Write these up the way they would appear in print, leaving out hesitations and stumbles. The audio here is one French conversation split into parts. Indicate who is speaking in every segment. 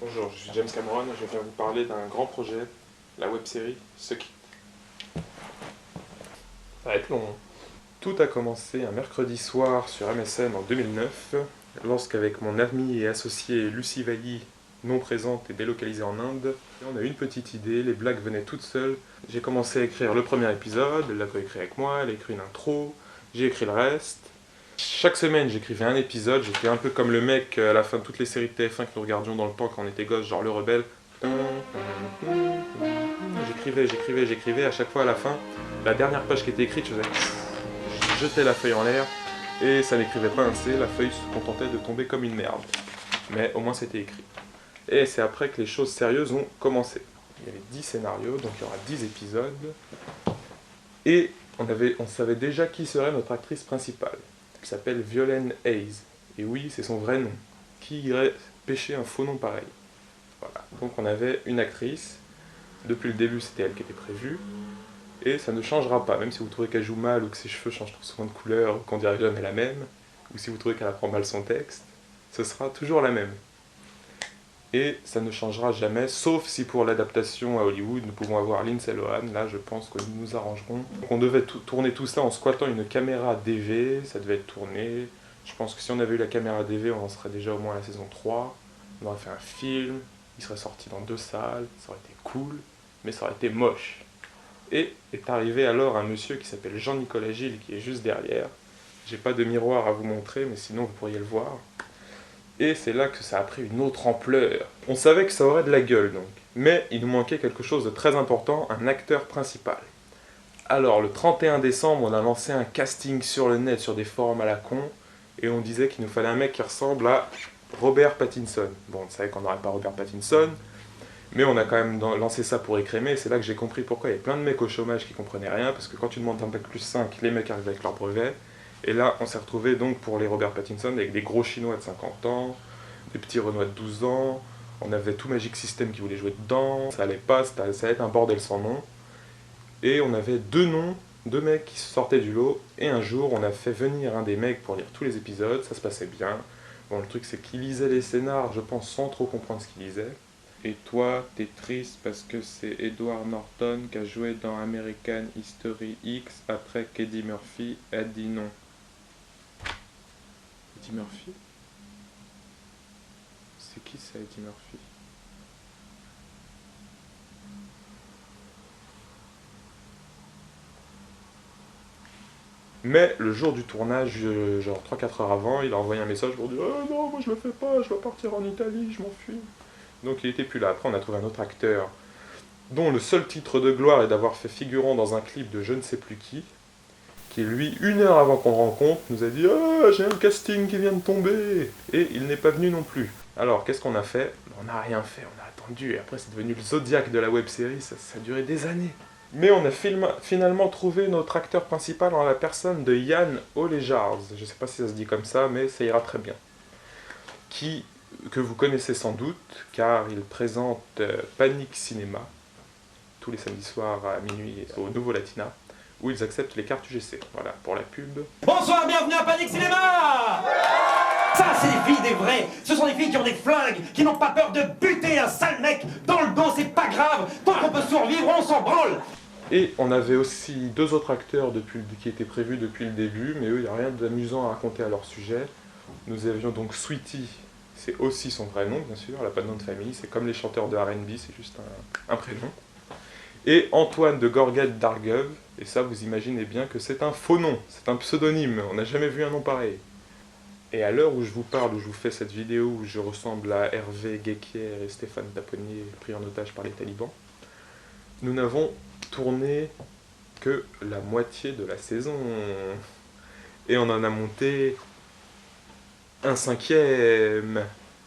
Speaker 1: Bonjour, je suis James Cameron et je viens vous parler d'un grand projet, la web-série Suck It. Ça va être long. Tout a commencé un mercredi soir sur MSN en 2009, lorsqu'avec mon amie et associée Lucie Vailly, non présente et délocalisée en Inde, on a eu une petite idée, les blagues venaient toutes seules. J'ai commencé à écrire le premier épisode, elle l'a coécrit avec moi, elle a écrit une intro, j'ai écrit le reste. Chaque semaine j'écrivais un épisode, j'étais un peu comme le mec à la fin de toutes les séries de TF1 que nous regardions dans le temps quand on était gosse, genre Le Rebelle. J'écrivais, à chaque fois à la fin, la dernière page qui était écrite, je jetais la feuille en l'air, et ça n'écrivait pas un C, la feuille se contentait de tomber comme une merde. Mais au moins c'était écrit. Et c'est après que les choses sérieuses ont commencé. Il y avait 10 scénarios, donc il y aura 10 épisodes. Et on savait déjà qui serait notre actrice principale. Elle s'appelle Violaine Hayes. Et oui, c'est son vrai nom. Qui irait pêcher un faux nom pareil? Voilà. Donc on avait une actrice. Depuis le début, c'était elle qui était prévue. Et ça ne changera pas, même si vous trouvez qu'elle joue mal, ou que ses cheveux changent trop souvent de couleur, ou qu'on dirait jamais la même, ou si vous trouvez qu'elle apprend mal son texte, ce sera toujours la même. Et ça ne changera jamais, sauf si pour l'adaptation à Hollywood, nous pouvons avoir Lindsay Lohan. Là, je pense que nous nous arrangerons. Donc on devait tourner tout ça en squattant une caméra DV, ça devait être tourné. Je pense que si on avait eu la caméra DV, on en serait déjà au moins à la saison 3. On aurait fait un film, il serait sorti dans 2 salles, ça aurait été cool, mais ça aurait été moche. Et est arrivé alors un monsieur qui s'appelle Jean-Nicolas Gilles, qui est juste derrière. J'ai pas de miroir à vous montrer, mais sinon vous pourriez le voir. Et c'est là que ça a pris une autre ampleur. On savait que ça aurait de la gueule donc, mais il nous manquait quelque chose de très important, un acteur principal. Alors le 31 décembre, on a lancé un casting sur le net, sur des forums à la con, et on disait qu'il nous fallait un mec qui ressemble à Robert Pattinson. Bon, on savait qu'on n'aurait pas Robert Pattinson, mais on a quand même lancé ça pour écrémer, et c'est là que j'ai compris pourquoi il y avait plein de mecs au chômage qui comprenaient rien, parce que quand tu demandes un bac plus 5, les mecs arrivent avec leur brevet. Et là, on s'est retrouvé donc pour les Robert Pattinson avec des gros Chinois de 50 ans, des petits Renois de 12 ans, on avait tout Magic System qui voulait jouer dedans, ça allait pas, ça allait être un bordel sans nom. Et on avait 2 noms, 2 mecs qui sortaient du lot, et un jour on a fait venir un des mecs pour lire tous les épisodes, ça se passait bien. Bon, le truc c'est qu'il lisait les scénars, je pense, sans trop comprendre ce qu'il lisait. Et toi, t'es triste parce que c'est Edward Norton qui a joué dans American History X après qu'Eddie Murphy a dit non. Eddie Murphy? C'est qui ça, Eddie Murphy? Mais le jour du tournage, genre 3-4 heures avant, il a envoyé un message pour dire « Ah non, moi je le fais pas, je dois partir en Italie, je m'enfuis. » Donc il était plus là. Après on a trouvé un autre acteur, dont le seul titre de gloire est d'avoir fait figurant dans un clip de je ne sais plus qui lui, 1 heure avant qu'on le rencontre, nous a dit « Ah, j'ai un casting qui vient de tomber !» Et il n'est pas venu non plus. Alors, qu'est-ce qu'on a fait? On n'a rien fait, on a attendu, et après c'est devenu le Zodiac de la web-série, ça a duré des années. Mais on a finalement trouvé notre acteur principal en la personne de Yann Olejars, je sais pas si ça se dit comme ça, mais ça ira très bien. Que vous connaissez sans doute, car il présente Panic Cinéma, tous les samedis soirs à minuit au Nouveau Latina, où ils acceptent les cartes UGC. Voilà, pour la pub.
Speaker 2: Bonsoir, bienvenue à Panic Cinéma. Ça, c'est des filles, des vraies. Ce sont des filles qui ont des flingues, qui n'ont pas peur de buter un sale mec dans le dos, c'est pas grave. Tant qu'on peut survivre, on s'en branle.
Speaker 1: Et on avait aussi 2 autres acteurs qui étaient prévus depuis le début, mais eux, il n'y a rien d'amusant à raconter à leur sujet. Nous avions donc Sweetie, c'est aussi son vrai nom, bien sûr, elle n'a pas de nom de famille, c'est comme les chanteurs de R&B, c'est juste un prénom. Et Antoine de Gorguette d'Argueuvre, et ça vous imaginez bien que c'est un faux nom, c'est un pseudonyme, on n'a jamais vu un nom pareil. Et à l'heure où je vous parle, où je vous fais cette vidéo où je ressemble à Hervé Guéquière et Stéphane Taponnier pris en otage par les talibans, nous n'avons tourné que la moitié de la saison. Et on en a monté un 5e.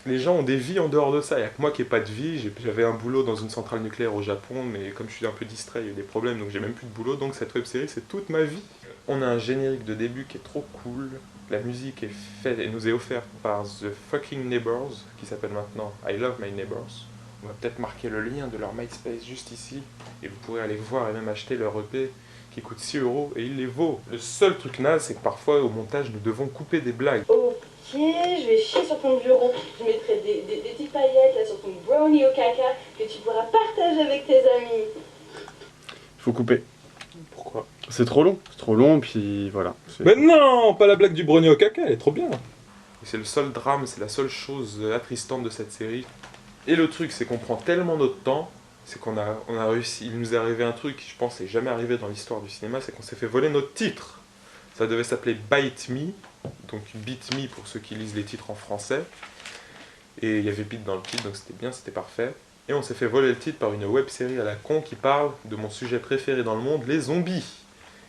Speaker 1: Les gens ont des vies en dehors de ça, il n'y a que moi qui n'ai pas de vie. J'avais un boulot dans une centrale nucléaire au Japon, mais comme je suis un peu distrait, il y a eu des problèmes, donc j'ai même plus de boulot, donc cette web-série c'est toute ma vie. On a un générique de début qui est trop cool, la musique est faite et nous est offerte par The Fucking Neighbors, qui s'appelle maintenant I Love My Neighbors. On va peut-être marquer le lien de leur MySpace juste ici, et vous pourrez aller voir et même acheter leur EP, qui coûte 6 € et il les vaut. Le seul truc naze, c'est que parfois au montage nous devons couper des blagues.
Speaker 3: Ok, je vais chier sur ton bureau. Je mettrai des petites paillettes là sur ton bro. brownie au caca que tu pourras partager avec tes amis.
Speaker 4: Il faut couper.
Speaker 1: Pourquoi?
Speaker 4: C'est trop long, puis voilà.
Speaker 1: Mais non, pas la blague du brownie au caca, elle est trop bien. C'est le seul drame, c'est la seule chose attristante de cette série. Et le truc, c'est qu'on prend tellement notre temps, c'est qu'on a réussi, il nous est arrivé un truc qui, je pense, n'est jamais arrivé dans l'histoire du cinéma, c'est qu'on s'est fait voler notre titre. Ça devait s'appeler Bite Me, donc Beat Me pour ceux qui lisent les titres en français. Et il y avait beat dans le titre, donc c'était bien, c'était parfait. Et on s'est fait voler le titre par une web-série à la con qui parle de mon sujet préféré dans le monde, les zombies.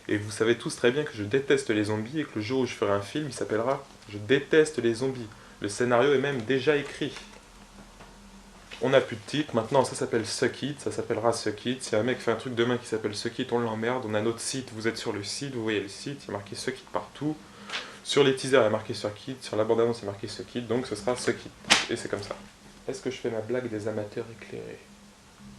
Speaker 1: Et vous savez tous très bien que je déteste les zombies et que le jour où je ferai un film, il s'appellera « Je déteste les zombies ». Le scénario est même déjà écrit. On n'a plus de titre, maintenant ça s'appelle Suck It, ça s'appellera Suck It. Si un mec fait un truc demain qui s'appelle Suck It, on l'emmerde. On a notre site, vous êtes sur le site, vous voyez le site, il y a marqué Suck It partout. Sur les teasers, il y a marqué Suck It, sur la bande-annonce, il y a marqué Suck It, donc ce sera Suck It. Et c'est comme ça. Est-ce que je fais ma blague des amateurs éclairés?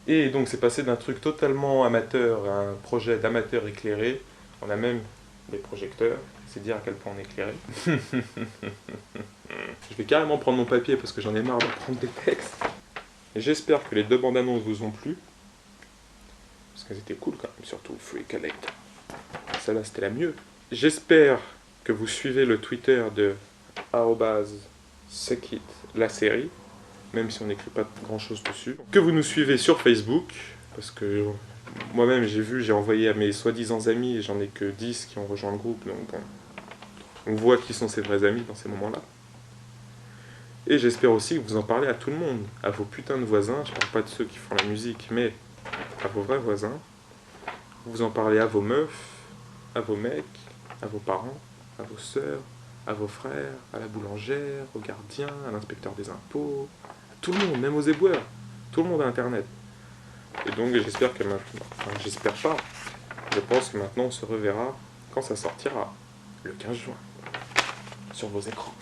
Speaker 1: Et donc c'est passé d'un truc totalement amateur à un projet d'amateur éclairé. On a même des projecteurs, c'est dire à quel point on est éclairé. Je vais carrément prendre mon papier parce que j'en ai marre de prendre des textes. Et j'espère que les 2 bandes annonces vous ont plu. Parce qu'elles étaient cool quand même, surtout Freak Alert. Celle-là c'était la mieux. J'espère que vous suivez le Twitter de @suckit la série, même si on n'écrit pas grand chose dessus. Que vous nous suivez sur Facebook, parce que moi-même j'ai envoyé à mes soi-disant amis et j'en ai que 10 qui ont rejoint le groupe, donc bon, on voit qui sont ses vrais amis dans ces moments-là. Et j'espère aussi que vous en parlez à tout le monde, à vos putains de voisins, je parle pas de ceux qui font la musique, mais à vos vrais voisins. Vous en parlez à vos meufs, à vos mecs, à vos parents, à vos sœurs, à vos frères, à la boulangère, au gardien, à l'inspecteur des impôts, à tout le monde, même aux éboueurs, tout le monde a internet. Et donc j'espère que maintenant, enfin j'espère pas, je pense que maintenant on se reverra quand ça sortira, le 15 juin, sur vos écrans.